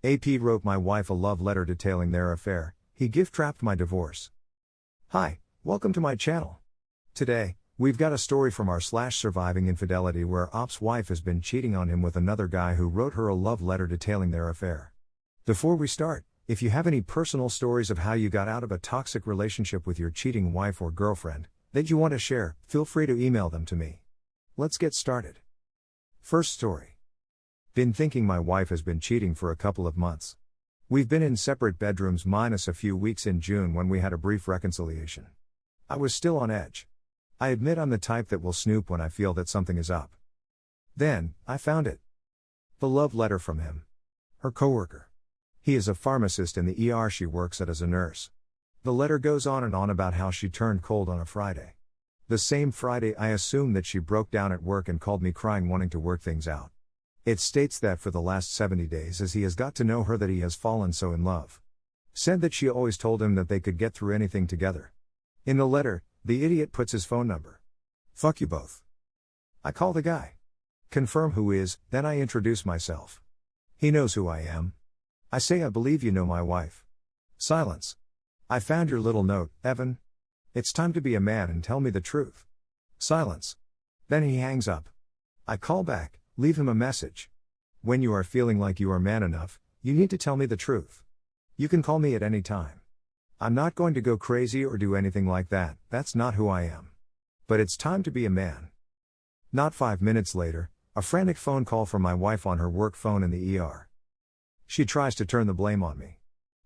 AP wrote my wife a love letter detailing their affair. He gift-wrapped my divorce. Hi, welcome to my channel. Today, we've got a story from r/surviving infidelity where Op's wife has been cheating on him with another guy who wrote her a love letter detailing their affair. Before we start, if you have any personal stories of how you got out of a toxic relationship with your cheating wife or girlfriend that you want to share, feel free to email them to me. Let's get started. First story. Been thinking my wife has been cheating for a couple of months. We've been in separate bedrooms minus a few weeks in June when we had a brief reconciliation. I was still on edge. I admit I'm the type that will snoop when I feel that something is up. Then, I found it. The love letter from him. Her coworker. He is a pharmacist in the ER she works at as a nurse. The letter goes on and on about how she turned cold on a Friday. The same Friday I assume that she broke down at work and called me crying wanting to work things out. It states that for the last 70 days as he has got to know her that he has fallen so in love. Said that she always told him that they could get through anything together. In the letter, the idiot puts his phone number. Fuck you both. I call the guy. Confirm who is, then I introduce myself. He knows who I am. I say I believe you know my wife. Silence. I found your little note, Evan. It's time to be a man and tell me the truth. Silence. Then he hangs up. I call back. Leave him a message. When you are feeling like you are man enough, you need to tell me the truth. You can call me at any time. I'm not going to go crazy or do anything like that, that's not who I am. But it's time to be a man. Not 5 minutes later, a frantic phone call from my wife on her work phone in the ER. She tries to turn the blame on me.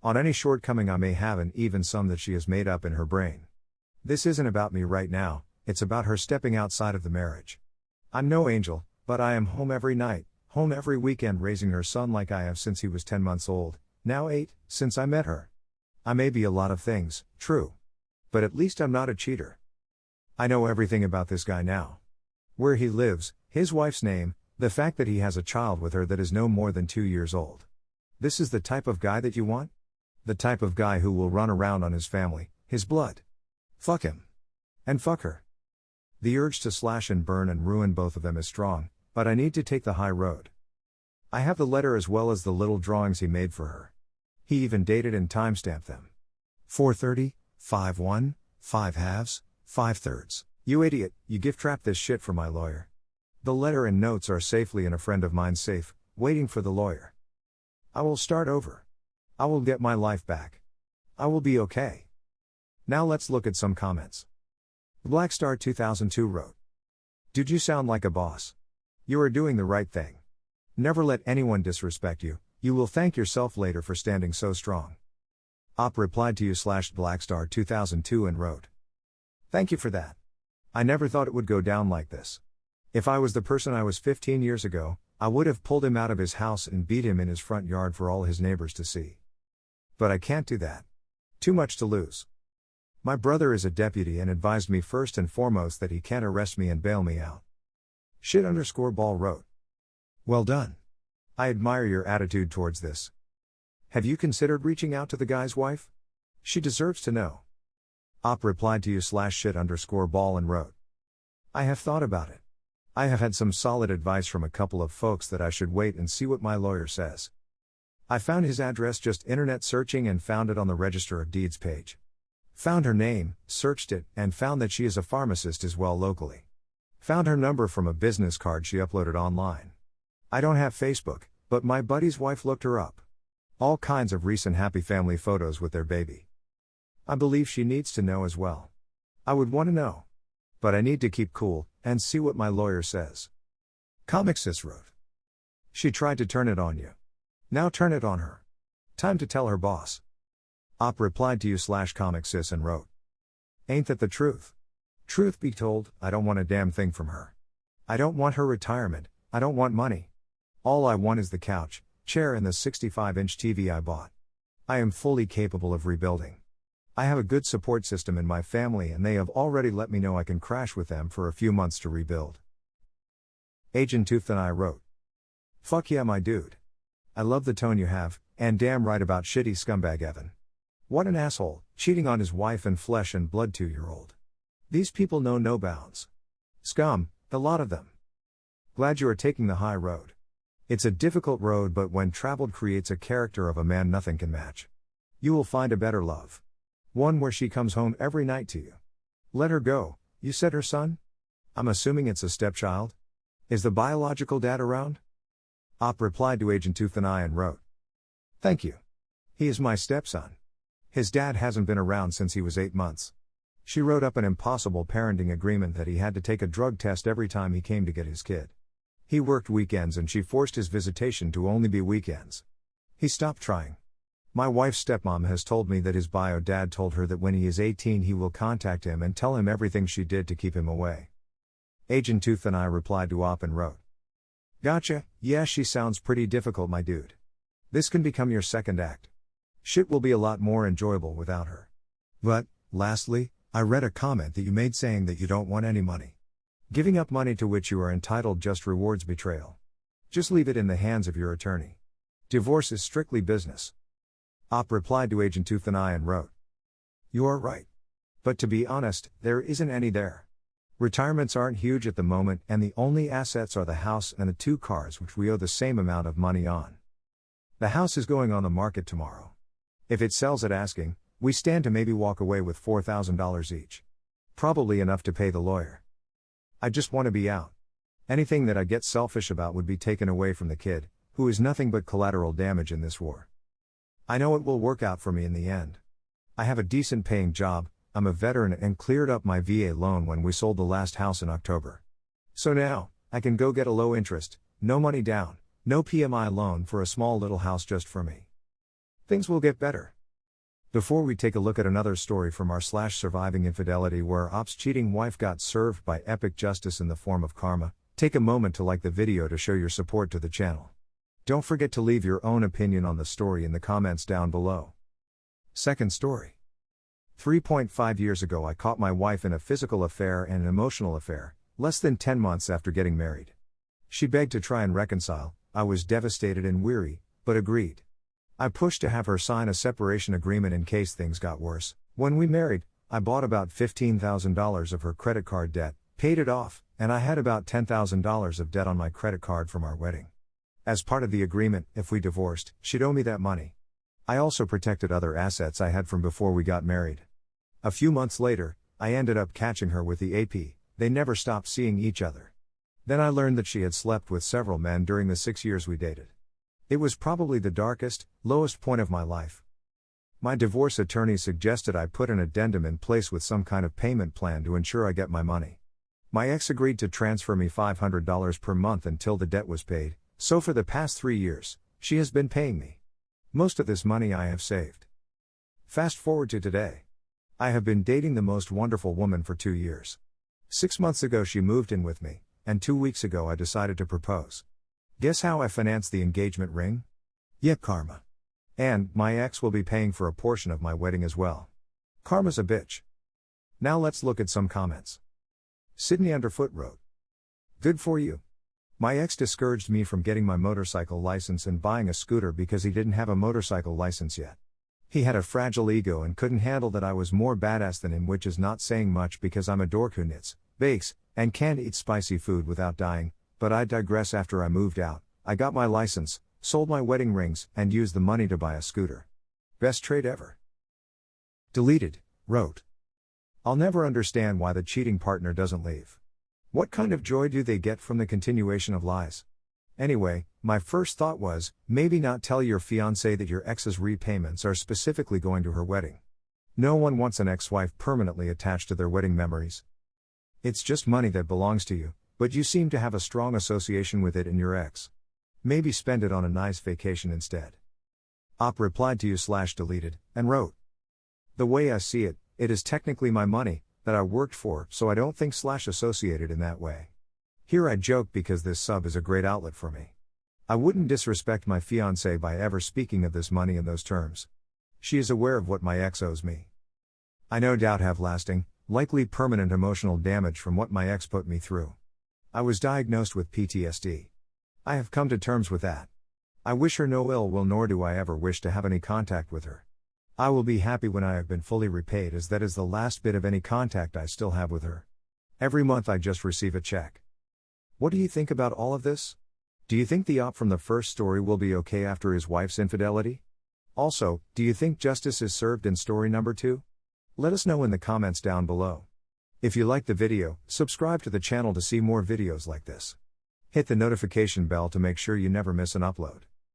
On any shortcoming I may have and even some that she has made up in her brain. This isn't about me right now, it's about her stepping outside of the marriage. I'm no angel, but I am home every night, home every weekend raising her son like I have since he was 10 months old, now 8, since I met her. I may be a lot of things, true. But at least I'm not a cheater. I know everything about this guy now. Where he lives, his wife's name, the fact that he has a child with her that is no more than 2 years old. This is the type of guy that you want? The type of guy who will run around on his family, his blood. Fuck him. And fuck her. The urge to slash and burn and ruin both of them is strong. But I need to take the high road. I have the letter as well as the little drawings he made for her. He even dated and timestamped them. 4:30, 5:1, 5/2, 5/3. You idiot, you gift-wrapped this shit for my lawyer. The letter and notes are safely in a friend of mine's safe, waiting for the lawyer. I will start over. I will get my life back. I will be okay. Now let's look at some comments. Blackstar 2002 wrote. Dude, you sound like a boss. You are doing the right thing. Never let anyone disrespect you, you will thank yourself later for standing so strong. Op replied to you /Blackstar 2002 and wrote. Thank you for that. I never thought it would go down like this. If I was the person I was 15 years ago, I would have pulled him out of his house and beat him in his front yard for all his neighbors to see. But I can't do that. Too much to lose. My brother is a deputy and advised me first and foremost that he can't arrest me and bail me out. _ball wrote. Well done. I admire your attitude towards this. Have you considered reaching out to the guy's wife? She deserves to know. Op replied to you /shit_ball and wrote. I have thought about it. I have had some solid advice from a couple of folks that I should wait and see what my lawyer says. I found his address just internet searching and found it on the Register of Deeds page. Found her name, searched it, and found that she is a pharmacist as well locally. Found her number from a business card she uploaded online. I don't have Facebook, but my buddy's wife looked her up. All kinds of recent happy family photos with their baby. I believe she needs to know as well. I would want to know. But I need to keep cool, and see what my lawyer says. Comic Sis wrote. She tried to turn it on you. Now turn it on her. Time to tell her boss. Op replied to you /Comic Sis and wrote. Ain't that the truth? Truth be told, I don't want a damn thing from her. I don't want her retirement, I don't want money. All I want is the couch, chair and the 65-inch TV I bought. I am fully capable of rebuilding. I have a good support system in my family and they have already let me know I can crash with them for a few months to rebuild. Agent Tooth and I wrote. Fuck yeah my dude. I love the tone you have, and damn right about shitty scumbag Evan. What an asshole, cheating on his wife and flesh and blood 2-year-old. These people know no bounds. Scum, the lot of them. Glad you are taking the high road. It's a difficult road, but when traveled creates a character of a man nothing can match. You will find a better love. One where she comes home every night to you. Let her go, you said her son? I'm assuming it's a stepchild? Is the biological dad around? Op replied to Agent Tooth and I and wrote, "Thank you. He is my stepson. His dad hasn't been around since he was 8 months." She wrote up an impossible parenting agreement that he had to take a drug test every time he came to get his kid. He worked weekends and she forced his visitation to only be weekends. He stopped trying. My wife's stepmom has told me that his bio dad told her that when he is 18 he will contact him and tell him everything she did to keep him away. Agent Tooth and I replied to Op and wrote, "Gotcha, yeah, she sounds pretty difficult, my dude. This can become your second act. Shit will be a lot more enjoyable without her. But, lastly, I read a comment that you made saying that you don't want any money. Giving up money to which you are entitled just rewards betrayal. Just leave it in the hands of your attorney. Divorce is strictly business." Op replied to Agent Tooth and I and wrote, "You are right. But to be honest, there isn't any there. Retirements aren't huge at the moment and the only assets are the house and the 2 cars which we owe the same amount of money on. The house is going on the market tomorrow. If it sells at asking, we stand to maybe walk away with $4,000 each. Probably enough to pay the lawyer. I just want to be out. Anything that I get selfish about would be taken away from the kid, who is nothing but collateral damage in this war. I know it will work out for me in the end. I have a decent paying job, I'm a veteran and cleared up my VA loan when we sold the last house in October. So now, I can go get a low interest, no money down, no PMI loan for a small little house just for me. Things will get better." Before we take a look at another story from our /surviving infidelity where Op's cheating wife got served by epic justice in the form of karma, take a moment to like the video to show your support to the channel. Don't forget to leave your own opinion on the story in the comments down below. Second story. 3.5 years ago I caught my wife in a physical affair and an emotional affair, less than 10 months after getting married. She begged to try and reconcile. I was devastated and weary, but agreed. I pushed to have her sign a separation agreement in case things got worse. When we married, I bought about $15,000 of her credit card debt, paid it off, and I had about $10,000 of debt on my credit card from our wedding. As part of the agreement, if we divorced, she'd owe me that money. I also protected other assets I had from before we got married. A few months later, I ended up catching her with the AP, they never stopped seeing each other. Then I learned that she had slept with several men during the 6 years we dated. It was probably the darkest, lowest point of my life. My divorce attorney suggested I put an addendum in place with some kind of payment plan to ensure I get my money. My ex agreed to transfer me $500 per month until the debt was paid, so for the past 3 years, she has been paying me. Most of this money I have saved. Fast forward to today. I have been dating the most wonderful woman for 2 years. 6 months ago she moved in with me, and 2 weeks ago I decided to propose. Guess how I financed the engagement ring? Yep, karma. And, my ex will be paying for a portion of my wedding as well. Karma's a bitch. Now let's look at some comments. Sydney Underfoot wrote, "Good for you. My ex discouraged me from getting my motorcycle license and buying a scooter because he didn't have a motorcycle license yet. He had a fragile ego and couldn't handle that I was more badass than him, which is not saying much because I'm a dork who knits, bakes, and can't eat spicy food without dying. But I digress. After I moved out, I got my license, sold my wedding rings, and used the money to buy a scooter. Best trade ever." Deleted wrote, "I'll never understand why the cheating partner doesn't leave. What kind of joy do they get from the continuation of lies? Anyway, my first thought was, maybe not tell your fiancé that your ex's repayments are specifically going to her wedding. No one wants an ex-wife permanently attached to their wedding memories. It's just money that belongs to you, but you seem to have a strong association with it and your ex. Maybe spend it on a nice vacation instead." Op replied to you/deleted, and wrote, "The way I see it, it is technically my money, that I worked for, so I don't think /associated in that way. Here I joke because this sub is a great outlet for me. I wouldn't disrespect my fiancé by ever speaking of this money in those terms. She is aware of what my ex owes me. I no doubt have lasting, likely permanent emotional damage from what my ex put me through. I was diagnosed with PTSD. I have come to terms with that. I wish her no ill will, nor do I ever wish to have any contact with her. I will be happy when I have been fully repaid, as that is the last bit of any contact I still have with her. Every month I just receive a check. What do you think about all of this? Do you think the op from the first story will be okay after his wife's infidelity? Also, do you think justice is served in story number 2? Let us know in the comments down below. If you liked the video, subscribe to the channel to see more videos like this. Hit the notification bell to make sure you never miss an upload.